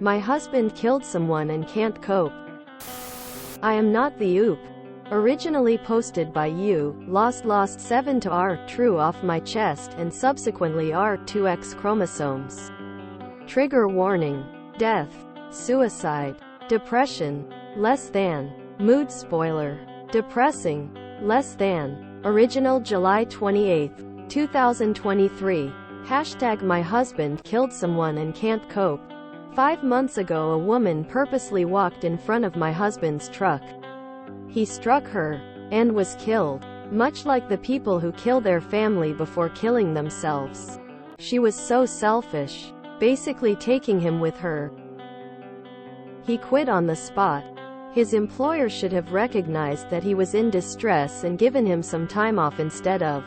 My husband killed someone and can't cope. I am not the oop. Originally posted by you, lost 7 to R, true off my chest and subsequently R2X chromosomes. Trigger warning. Death. Suicide. Depression. Less than. Mood spoiler. Depressing. Less than. Original July 28, 2023. Hashtag my husband killed someone and can't cope. 5 months ago a woman purposely walked in front of my husband's truck. He struck her and was killed. Much like the people who kill their family before killing themselves. She was so selfish, basically taking him with her. He quit on the spot. His employer should have recognized that he was in distress and given him some time off instead of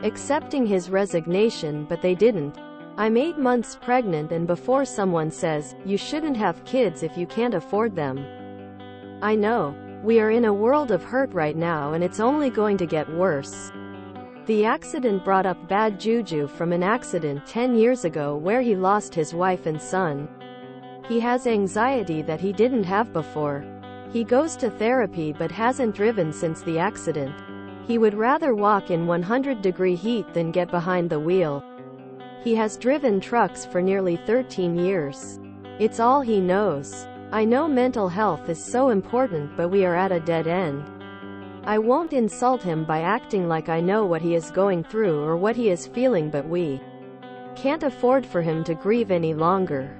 accepting his resignation, but they didn't. I'm 8 months pregnant, and before someone says, you shouldn't have kids if you can't afford them. I know. We are in a world of hurt right now and it's only going to get worse. The accident brought up bad juju from an accident 10 years ago where he lost his wife and son. He has anxiety that he didn't have before. He goes to therapy but hasn't driven since the accident. He would rather walk in 100-degree heat than get behind the wheel. He has driven trucks for nearly 13 years. It's all he knows. I know mental health is so important, but we are at a dead end. I won't insult him by acting like I know what he is going through or what he is feeling, but we can't afford for him to grieve any longer.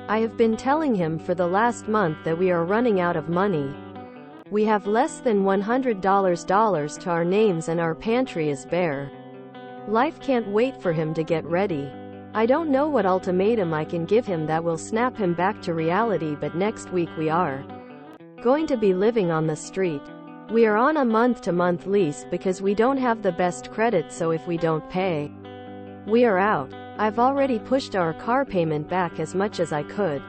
I have been telling him for the last month that we are running out of money. We have less than $100 to our names and our pantry is bare. Life can't wait for him to get ready. I don't know what ultimatum I can give him that will snap him back to reality, but next week we are going to be living on the street. We are on a month-to-month lease because we don't have the best credit, so if we don't pay, we are out. I've already pushed our car payment back as much as I could.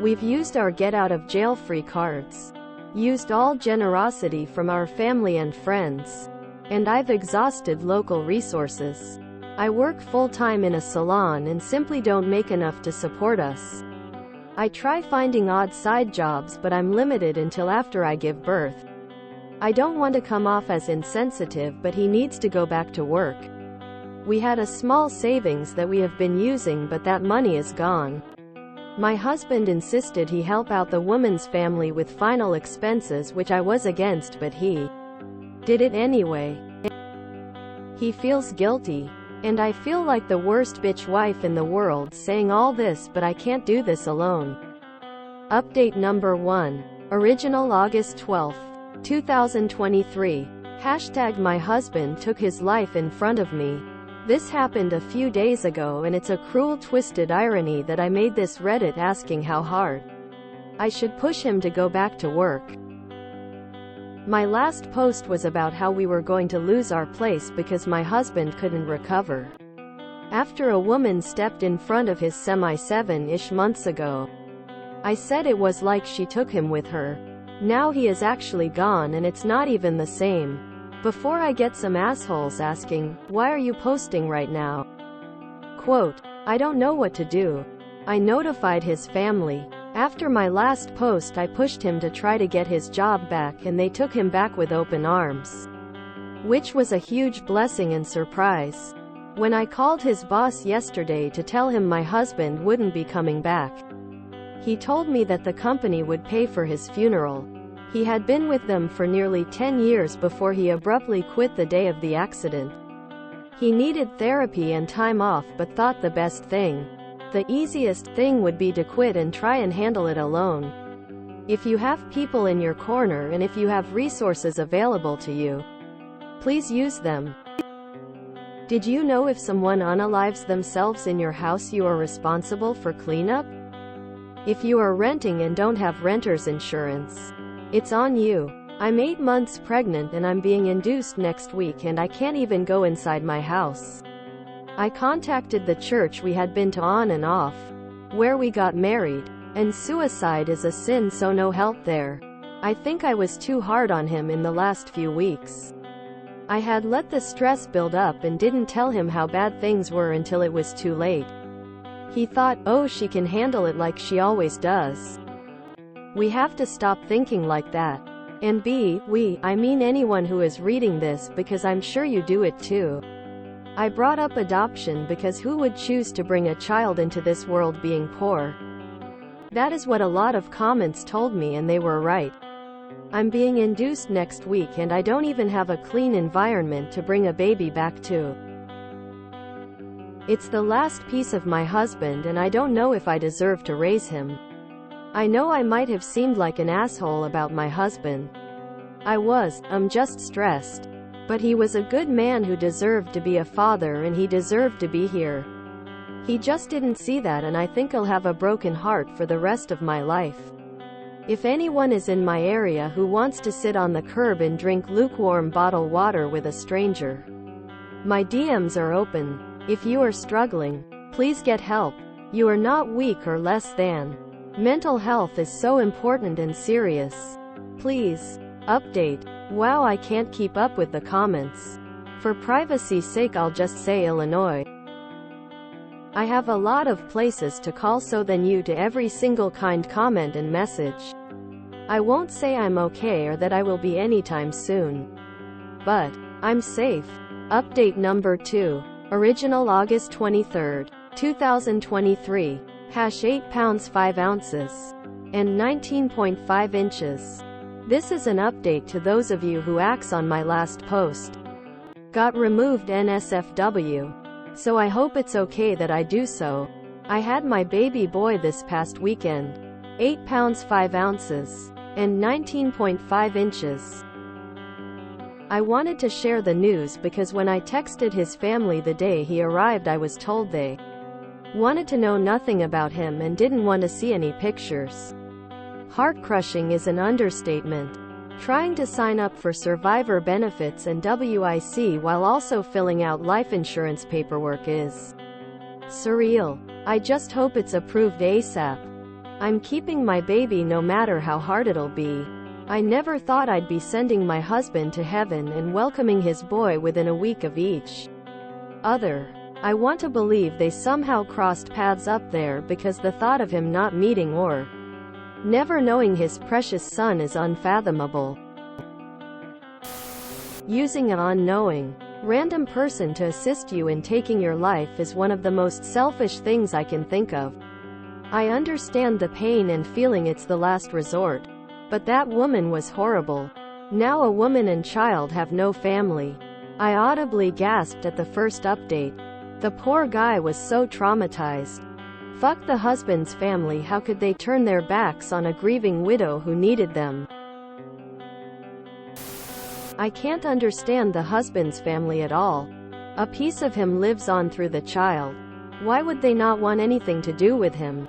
We've used our get-out-of-jail-free cards, used all generosity from our family and friends, and I've exhausted local resources. I work full-time in a salon and simply don't make enough to support us. I try finding odd side jobs, but I'm limited until after I give birth. I don't want to come off as insensitive, but he needs to go back to work. We had a small savings that we have been using, but that money is gone. My husband insisted he help out the woman's family with final expenses, which I was against, but he did it anyway. He feels guilty. And I feel like the worst bitch wife in the world saying all this, but I can't do this alone. Update number 1. Original August 12, 2023. Hashtag my husband took his life in front of me. This happened a few days ago and it's a cruel twisted irony that I made this Reddit asking how hard I should push him to go back to work. My last post was about how we were going to lose our place because my husband couldn't recover after a woman stepped in front of his semi 7-ish months ago. I said it was like she took him with her. Now he is actually gone and it's not even the same. Before I get some assholes asking, why are you posting right now? Quote, I don't know what to do. I notified his family. After my last post I pushed him to try to get his job back and they took him back with open arms, which was a huge blessing and surprise. When I called his boss yesterday to tell him my husband wouldn't be coming back, he told me that the company would pay for his funeral. He had been with them for nearly 10 years before he abruptly quit the day of the accident. He needed therapy and time off, but thought the best thing, the easiest thing, would be to quit and try and handle it alone. If you have people in your corner and if you have resources available to you, please use them. Did you know if someone unalives themselves in your house, you are responsible for cleanup? If you are renting and don't have renter's insurance, it's on you. I'm 8 months pregnant and I'm being induced next week and I can't even go inside my house. I contacted the church we had been to on and off, where we got married, and suicide is a sin, so no help there. I think I was too hard on him in the last few weeks. I had let the stress build up and didn't tell him how bad things were until it was too late. He thought, oh, she can handle it like she always does. We have to stop thinking like that. And I mean anyone who is reading this, because I'm sure you do it too. I brought up adoption because who would choose to bring a child into this world being poor? That is what a lot of comments told me, and they were right. I'm being induced next week and I don't even have a clean environment to bring a baby back to. It's the last piece of my husband and I don't know if I deserve to raise him. I know I might have seemed like an asshole about my husband. I'm just stressed. But he was a good man who deserved to be a father and he deserved to be here. He just didn't see that, and I think I'll have a broken heart for the rest of my life. If anyone is in my area who wants to sit on the curb and drink lukewarm bottled water with a stranger, my DMs are open. If you are struggling, please get help. You are not weak or less than. Mental health is so important and serious. Please. Update. Wow, I can't keep up with the comments. For privacy's sake, I'll just say Illinois. I have a lot of places to call, so then you to every single kind comment and message. I won't say I'm okay or that I will be anytime soon. But I'm safe. Update number 2. Original August 23rd, 2023. Hash 8 pounds 5 ounces. And 19.5 inches. This is an update to those of you who asked on my last post. Got removed NSFW. So I hope it's okay that I do so. I had my baby boy this past weekend. 8 pounds 5 ounces. And 19.5 inches. I wanted to share the news because when I texted his family the day he arrived, I was told they wanted to know nothing about him and didn't want to see any pictures. Heart-crushing is an understatement. Trying to sign up for survivor benefits and WIC while also filling out life insurance paperwork is surreal. I just hope it's approved ASAP. I'm keeping my baby no matter how hard it'll be. I never thought I'd be sending my husband to heaven and welcoming his boy within a week of each other. I want to believe they somehow crossed paths up there, because the thought of him not meeting or never knowing his precious son is unfathomable. Using an unknowing, random person to assist you in taking your life is one of the most selfish things I can think of. I understand the pain and feeling it's the last resort. But that woman was horrible. Now a woman and child have no family. I audibly gasped at the first update. The poor guy was so traumatized. Fuck the husband's family, how could they turn their backs on a grieving widow who needed them? I can't understand the husband's family at all. A piece of him lives on through the child. Why would they not want anything to do with him?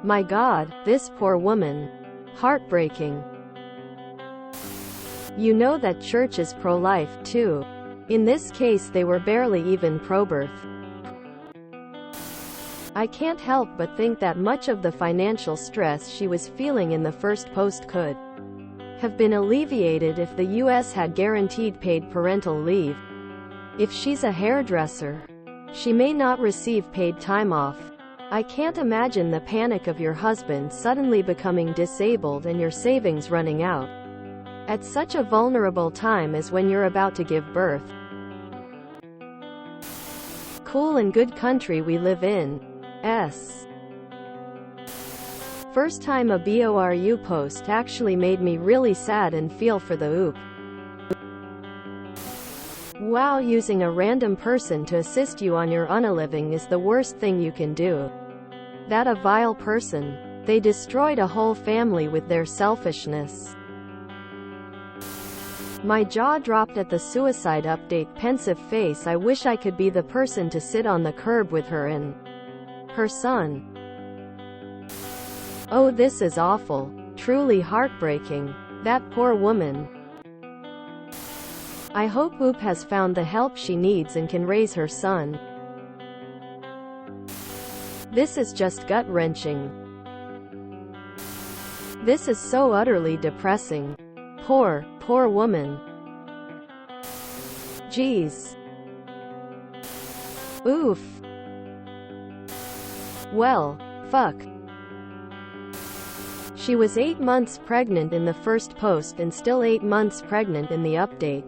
My God, this poor woman. Heartbreaking. You know that church is pro-life, too. In this case they were barely even pro-birth. I can't help but think that much of the financial stress she was feeling in the first post could have been alleviated if the US had guaranteed paid parental leave. If she's a hairdresser, she may not receive paid time off. I can't imagine the panic of your husband suddenly becoming disabled and your savings running out at such a vulnerable time as when you're about to give birth. Cool and good country we live in. First time a BORU post actually made me really sad and feel for the OOP. Wow, using a random person to assist you on your unaliving is the worst thing you can do. That a vile person. They destroyed a whole family with their selfishness. My jaw dropped at the suicide update. Pensive face. I wish I could be the person to sit on the curb with her and her son. Oh, this is awful. Truly heartbreaking. That poor woman. I hope OOP has found the help she needs and can raise her son. This is just gut-wrenching. This is so utterly depressing. Poor woman. Jeez. Oof. Well, fuck. She was 8 months pregnant in the first post and still 8 months pregnant in the update,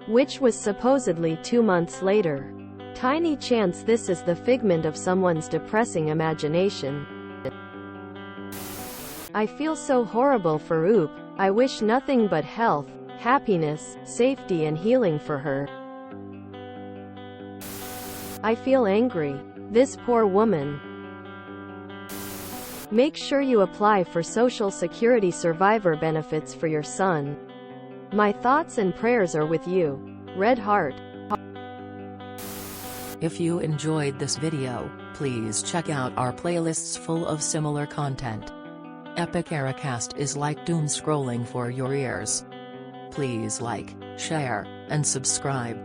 which was supposedly 2 months later. Tiny chance this is the figment of someone's depressing imagination. I feel so horrible for Oop. I wish nothing but health, happiness, safety and healing for her. I feel angry. This poor woman. Make sure you apply for Social Security survivor benefits for your son. My thoughts and prayers are with you. Red Heart. If you enjoyed this video, please check out our playlists full of similar content. Epic Ericast is like doom scrolling for your ears. Please like, share, and subscribe.